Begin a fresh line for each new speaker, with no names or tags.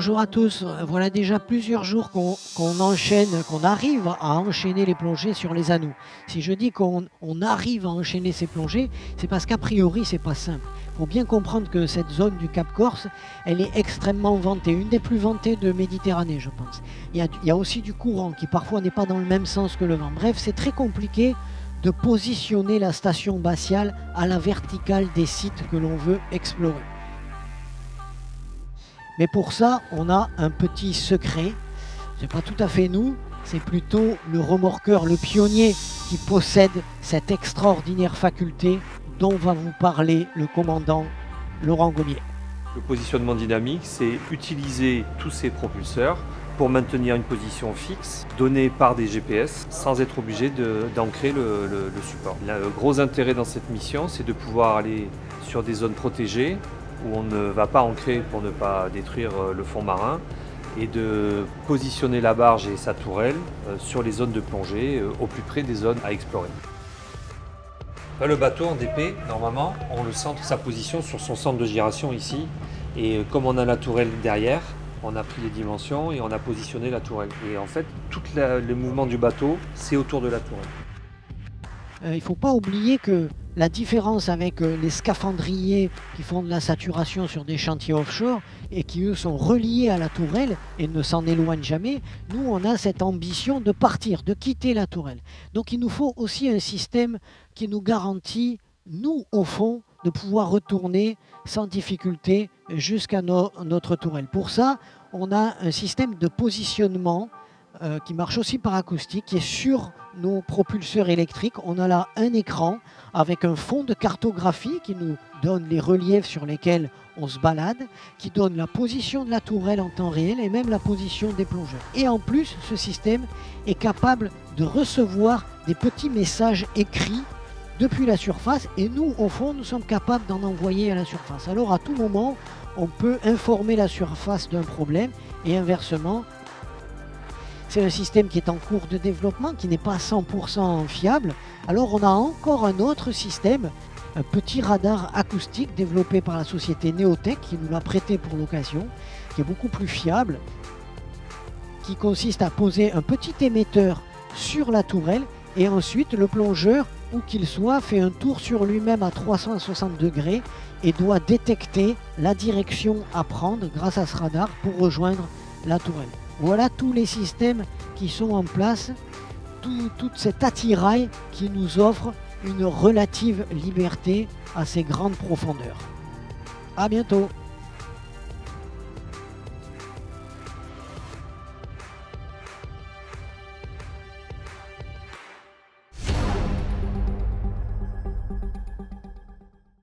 Bonjour à tous. Voilà déjà plusieurs jours qu'on arrive à enchaîner les plongées sur les anneaux. Si je dis qu'on arrive à enchaîner ces plongées, c'est parce qu'a priori c'est pas simple. Il faut bien comprendre que cette zone du Cap Corse, elle est extrêmement ventée, une des plus ventées de Méditerranée, je pense. Il y a aussi du courant qui parfois n'est pas dans le même sens que le vent. Bref, c'est très compliqué de positionner la station abyssale à la verticale des sites que l'on veut explorer. Mais pour ça, on a un petit secret. C'est pas tout à fait nous, c'est plutôt le remorqueur, le pionnier qui possède cette extraordinaire faculté dont va vous parler le commandant Laurent Gommier.
Le positionnement dynamique, c'est utiliser tous ces propulseurs pour maintenir une position fixe donnée par des GPS sans être obligé d'ancrer le support. Le gros intérêt dans cette mission, c'est de pouvoir aller sur des zones protégées où on ne va pas ancrer pour ne pas détruire le fond marin et de positionner la barge et sa tourelle sur les zones de plongée au plus près des zones à explorer. Là, le bateau en DP, normalement, on le centre sa position sur son centre de gyration ici, et comme on a la tourelle derrière, on a pris les dimensions et on a positionné la tourelle. Et en fait, tout le mouvement du bateau, c'est autour de la tourelle.
Il ne faut pas oublier que la différence avec les scaphandriers qui font de la saturation sur des chantiers offshore et qui eux sont reliés à la tourelle et ne s'en éloignent jamais, nous on a cette ambition de partir, de quitter la tourelle. Donc il nous faut aussi un système qui nous garantit, nous au fond, de pouvoir retourner sans difficulté jusqu'à notre tourelle. Pour ça, on a un système de positionnement qui marche aussi par acoustique, qui est sur nos propulseurs électriques. On a là un écran avec un fond de cartographie qui nous donne les reliefs sur lesquels on se balade, qui donne la position de la tourelle en temps réel et même la position des plongeurs. Et en plus, ce système est capable de recevoir des petits messages écrits depuis la surface et nous, au fond, nous sommes capables d'en envoyer à la surface. Alors à tout moment, on peut informer la surface d'un problème et inversement. C'est un système qui est en cours de développement, qui n'est pas 100% fiable. Alors on a encore un autre système, un petit radar acoustique développé par la société Neotech qui nous l'a prêté pour l'occasion, qui est beaucoup plus fiable, qui consiste à poser un petit émetteur sur la tourelle et ensuite le plongeur, où qu'il soit, fait un tour sur lui-même à 360 degrés et doit détecter la direction à prendre grâce à ce radar pour rejoindre la tourelle. Voilà tous les systèmes qui sont en place, toute cette attirail qui nous offre une relative liberté à ces grandes profondeurs. À bientôt!